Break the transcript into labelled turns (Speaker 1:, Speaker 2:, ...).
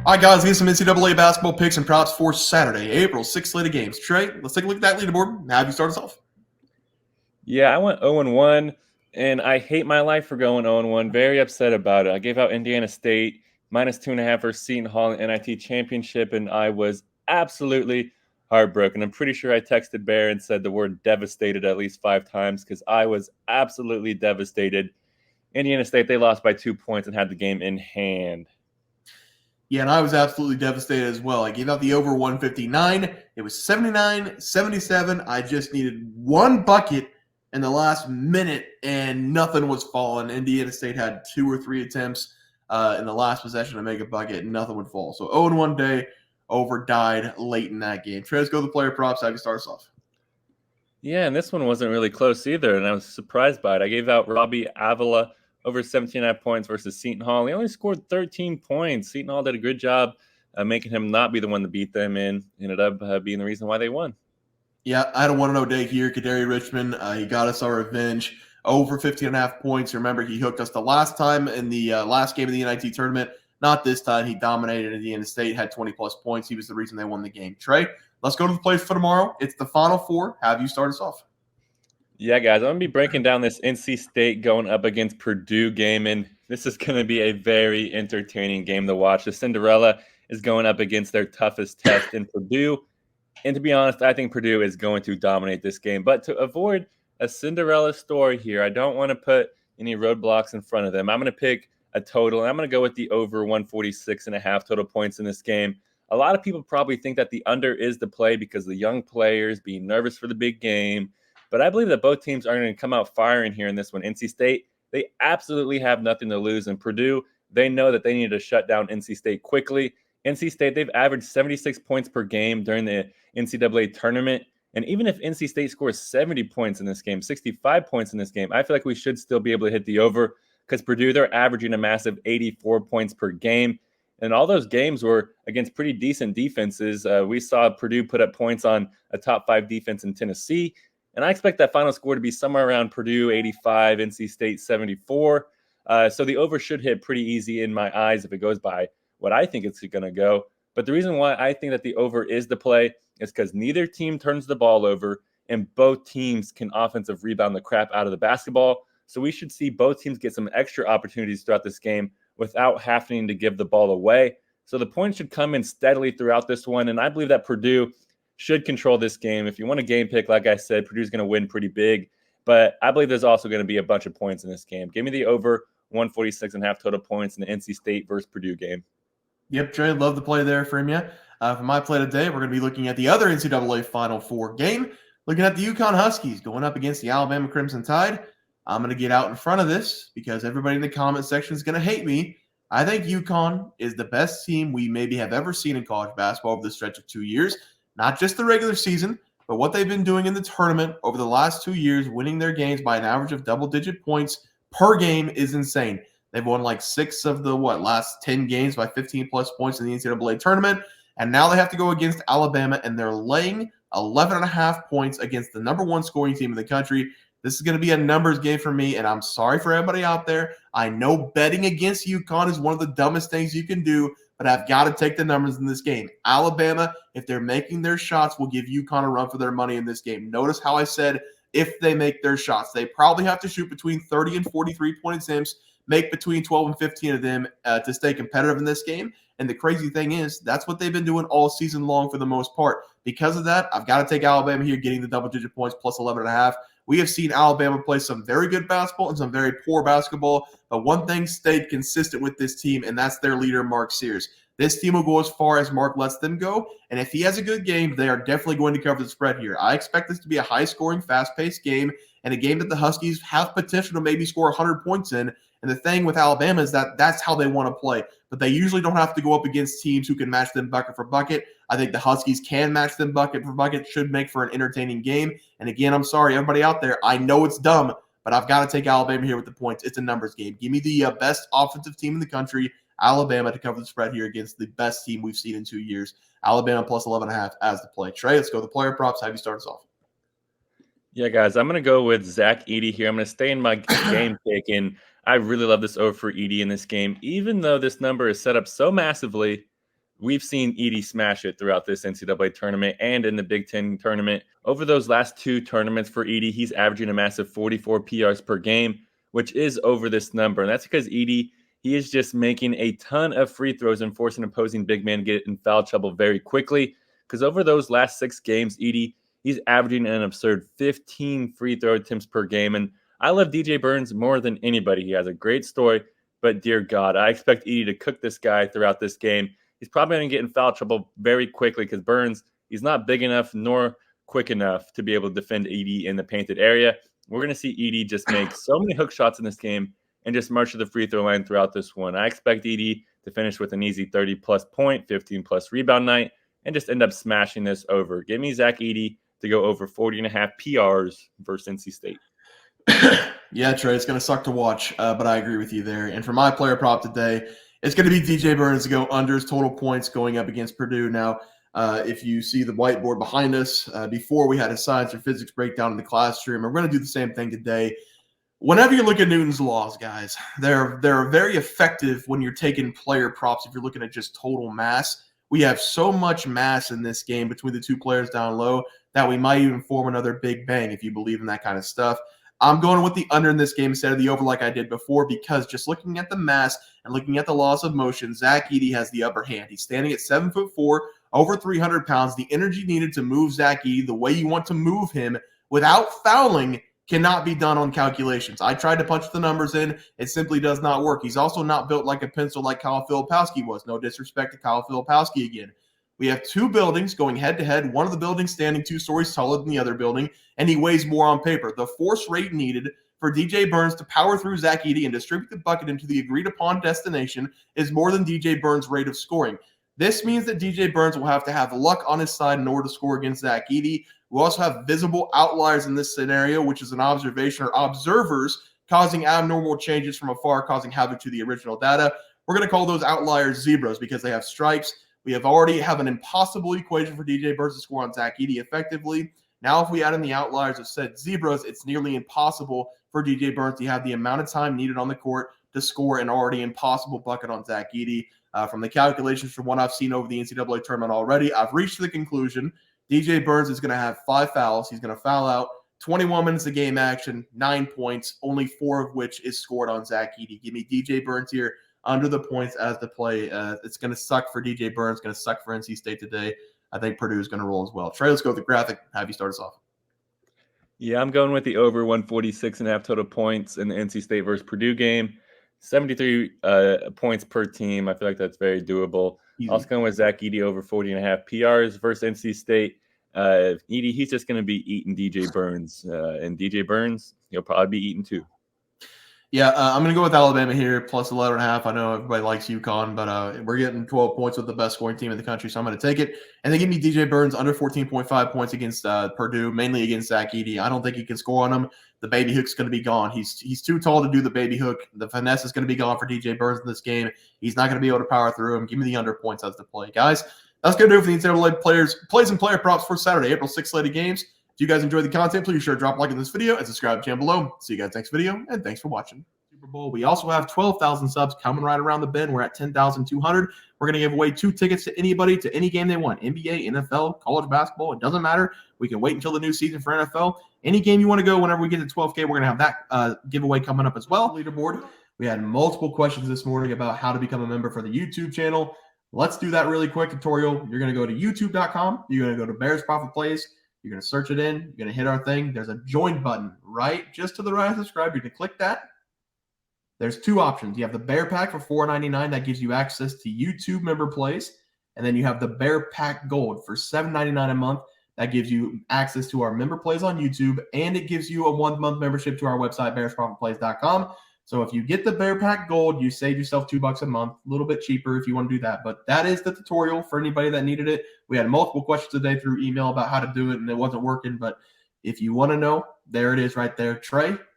Speaker 1: All right, guys, get some NCAA basketball picks and props for Saturday, April 6th slate of games. Trey, let's take a look at that leaderboard. Have you start us off?
Speaker 2: Yeah, I went 0-1, and I hate my life for going 0-1. Very upset about it. I gave out Indiana State -2.5 for Seton Hall in NIT championship, and I was absolutely heartbroken. I'm pretty sure I texted Bear and said the word devastated at least 5 times because I was absolutely devastated. Indiana State, they lost by 2 points and had the game in hand.
Speaker 1: Yeah, and I was absolutely devastated as well. I gave out the over 159. It was 79-77. I just needed one bucket in the last minute, and nothing was falling. Indiana State had 2 or 3 attempts in the last possession to make a bucket, and nothing would fall. So 0-1 day, over died late in that game. Trey, let's go to the player props. Have you start us off?
Speaker 2: Yeah, and this one wasn't really close either, and I was surprised by it. I gave out Robbie Avila over 17.5 points versus Seton Hall. He only scored 13 points. Seton Hall did a good job making him not be the one to beat them, and ended up being the reason why they won.
Speaker 1: Yeah, I had a 1-0 day here. Kadari Richmond, he got us our revenge. Over 15.5 points. Remember, he hooked us the last time in the last game of the NIT tournament. Not this time. He dominated Indiana State, had 20-plus points. He was the reason they won the game. Trey, let's go to the plays for tomorrow. It's the Final Four. Have you start us off?
Speaker 2: Yeah, guys, I'm going to be breaking down this NC State going up against Purdue game, and this is going to be a very entertaining game to watch. The Cinderella is going up against their toughest test in Purdue, and to be honest, I think Purdue is going to dominate this game. But to avoid a Cinderella story here, I don't want to put any roadblocks in front of them. I'm going to pick a total, and I'm going to go with the over 146.5 total points in this game. A lot of people probably think that the under is the play because the young players being nervous for the big game. But I believe that both teams are going to come out firing here in this one. NC State, they absolutely have nothing to lose. And Purdue, they know that they need to shut down NC State quickly. NC State, they've averaged 76 points per game during the NCAA tournament. And even if NC State scores 70 points in this game, 65 points in this game, I feel like we should still be able to hit the over because Purdue, they're averaging a massive 84 points per game. And all those games were against pretty decent defenses. We saw Purdue put up points on a top 5 defense in Tennessee. And I expect that final score to be somewhere around Purdue 85, NC State 74. So the over should hit pretty easy in my eyes if it goes by what I think it's going to go. But the reason why I think that the over is the play is because neither team turns the ball over, and both teams can offensive rebound the crap out of the basketball. So we should see both teams get some extra opportunities throughout this game without having to give the ball away. So the points should come in steadily throughout this one. And I believe that Purdue should control this game. If you want a game pick, like I said, Purdue's going to win pretty big. But I believe there's also going to be a bunch of points in this game. Give me the over 146.5 total points in the NC State versus Purdue game.
Speaker 1: Yep, Trey, love the play there from you. For my play today, we're going to be looking at the other NCAA Final Four game, looking at the UConn Huskies going up against the Alabama Crimson Tide. I'm going to get out in front of this because everybody in the comment section is going to hate me. I think UConn is the best team we maybe have ever seen in college basketball over the stretch of 2 years. Not just the regular season, but what they've been doing in the tournament over the last 2 years, winning their games by an average of double-digit points per game is insane. They've won like 6 of the, last 10 games by 15-plus points in the NCAA tournament. And now they have to go against Alabama, and they're laying 11.5 points against the number 1 scoring team in the country. This is going to be a numbers game for me, and I'm sorry for everybody out there. I know betting against UConn is one of the dumbest things you can do, but I've got to take the numbers in this game. Alabama, if they're making their shots, will give UConn a run for their money in this game. Notice how I said if they make their shots. They probably have to shoot between 30 and 43-point attempts, make between 12 and 15 of them to stay competitive in this game. And the crazy thing is, that's what they've been doing all season long for the most part. Because of that, I've got to take Alabama here, getting the double-digit points plus 11.5. We have seen Alabama play some very good basketball and some very poor basketball. But one thing stayed consistent with this team, and that's their leader, Mark Sears. This team will go as far as Mark lets them go. And if he has a good game, they are definitely going to cover the spread here. I expect this to be a high-scoring, fast-paced game, and a game that the Huskies have potential to maybe score 100 points in. And the thing with Alabama is that that's how they want to play. But they usually don't have to go up against teams who can match them bucket for bucket. I think the Huskies can match them bucket for bucket, should make for an entertaining game. And again, I'm sorry, everybody out there. I know it's dumb, but I've got to take Alabama here with the points. It's a numbers game. Give me the best offensive team in the country, Alabama, to cover the spread here against the best team we've seen in 2 years. Alabama plus 11.5 as the play. Trey, let's go to the player props. Have you start us off?
Speaker 2: Yeah, guys, I'm going to go with Zach Edey here. I'm going to stay in my game pick, and I really love this over for Edey in this game. Even though this number is set up so massively, We've seen Edey smash it throughout this NCAA tournament and in the Big Ten tournament. Over those last 2 tournaments for Edey, he's averaging a massive 44 PRs per game, which is over this number. And that's because Edey, he is just making a ton of free throws and forcing opposing big men to get in foul trouble very quickly. Because over those last 6 games, Edey, he's averaging an absurd 15 free throw attempts per game. And I love DJ Burns more than anybody. He has a great story, but dear God, I expect Edey to cook this guy throughout this game. He's probably going to get in foul trouble very quickly because Burns, he's not big enough nor quick enough to be able to defend Edey in the painted area. We're going to see Edey just make so many hook shots in this game and just march to the free throw line throughout this one. I expect Edey to finish with an easy 30-plus point, 15-plus rebound night, and just end up smashing this over. Give me Zach Edey to go over 40.5 PRs versus NC State.
Speaker 1: Yeah, Trey, it's going to suck to watch, but I agree with you there. And for my player prop today, it's going to be DJ Burns to go unders total points going up against Purdue. Now, if you see the whiteboard behind us, before we had a science or physics breakdown in the classroom, we're going to do the same thing today. Whenever you look at Newton's laws, guys, they're very effective when you're taking player props if you're looking at just total mass. We have so much mass in this game between the 2 players down low that we might even form another big bang if you believe in that kind of stuff. I'm going with the under in this game instead of the over like I did before because just looking at the mass and looking at the laws of motion, Zach Edey has the upper hand. He's standing at 7'4", over 300 pounds. The energy needed to move Zach Edey the way you want to move him without fouling cannot be done on calculations. I tried to punch the numbers in. It simply does not work. He's also not built like a pencil like Kyle Filipowski was. No disrespect to Kyle Filipowski again. We have 2 buildings going head-to-head. One of the buildings standing 2 stories taller than the other building, and he weighs more on paper. The force rate needed for DJ Burns to power through Zach Edey and distribute the bucket into the agreed-upon destination is more than DJ Burns' rate of scoring. This means that DJ Burns will have to have luck on his side in order to score against Zach Edey. We also have visible outliers in this scenario, which is an observation or observers causing abnormal changes from afar, causing havoc to the original data. We're going to call those outliers zebras because they have stripes. We already have an impossible equation for DJ Burns to score on Zach Edey effectively. Now, if we add in the outliers of said zebras, it's nearly impossible for DJ Burns to have the amount of time needed on the court to score an already impossible bucket on Zach Edey. From the calculations from what I've seen over the NCAA tournament already, I've reached the conclusion DJ Burns is going to have 5 fouls. He's going to foul out 21 minutes of game action, 9 points, only 4 of which is scored on Zach Edey. Give me DJ Burns here under the points as the play. It's going to suck for DJ Burns. It's going to suck for NC State today. I think Purdue is going to roll as well. Trey, let's go with the graphic. Have you start us off?
Speaker 2: Yeah, I'm going with the over 146.5 total points in the NC State versus Purdue game. 73 points per team. I feel like that's very doable.
Speaker 1: Easy.
Speaker 2: Also going with Zach Edey over 40.5 PRs versus NC State. Edey, he's just going to be eating DJ Burns. And DJ Burns, he'll probably be eating too.
Speaker 1: Yeah, I'm going to go with Alabama here, plus 11.5. I know everybody likes UConn, but we're getting 12 points with the best scoring team in the country, so I'm going to take it. And they give me DJ Burns under 14.5 points against Purdue, mainly against Zach Edey. I don't think he can score on him. The baby hook's going to be gone. He's too tall to do the baby hook. The finesse is going to be gone for DJ Burns in this game. He's not going to be able to power through him. Give me the under points as the play. Guys, that's going to do it for the NCAA plays and player props for Saturday, April 6th slated games. If you guys enjoyed the content, please be sure to drop a like on this video and subscribe to the channel below. See you guys next video, and thanks for watching. Super Bowl. We also have 12,000 subs coming right around the bend. We're at 10,200. We're going to give away 2 tickets to anybody to any game they want. NBA, NFL, college basketball. It doesn't matter. We can wait until the new season for NFL. Any game you want to go, whenever we get to 12K, we're going to have that giveaway coming up as well. Leaderboard. We had multiple questions this morning about how to become a member for the YouTube channel. Let's do that really quick tutorial. You're going to go to youtube.com. You're going to go to Bears Profit Plays. You're going to search it in. You're going to hit our thing. There's a join button right just to the right of subscribe. You can click that. There's 2 options. You have the Bear Pack for $4.99. That gives you access to YouTube member plays. And then you have the Bear Pack Gold for $7.99 a month. That gives you access to our member plays on YouTube. And it gives you a 1-month membership to our website, bearsprofitplays.com. So if you get the Bear Pack Gold, you save yourself $2 a month. A little bit cheaper if you want to do that. But that is the tutorial for anybody that needed it. We had multiple questions today through email about how to do it, and it wasn't working. But if you want to know, there it is right there. Trey,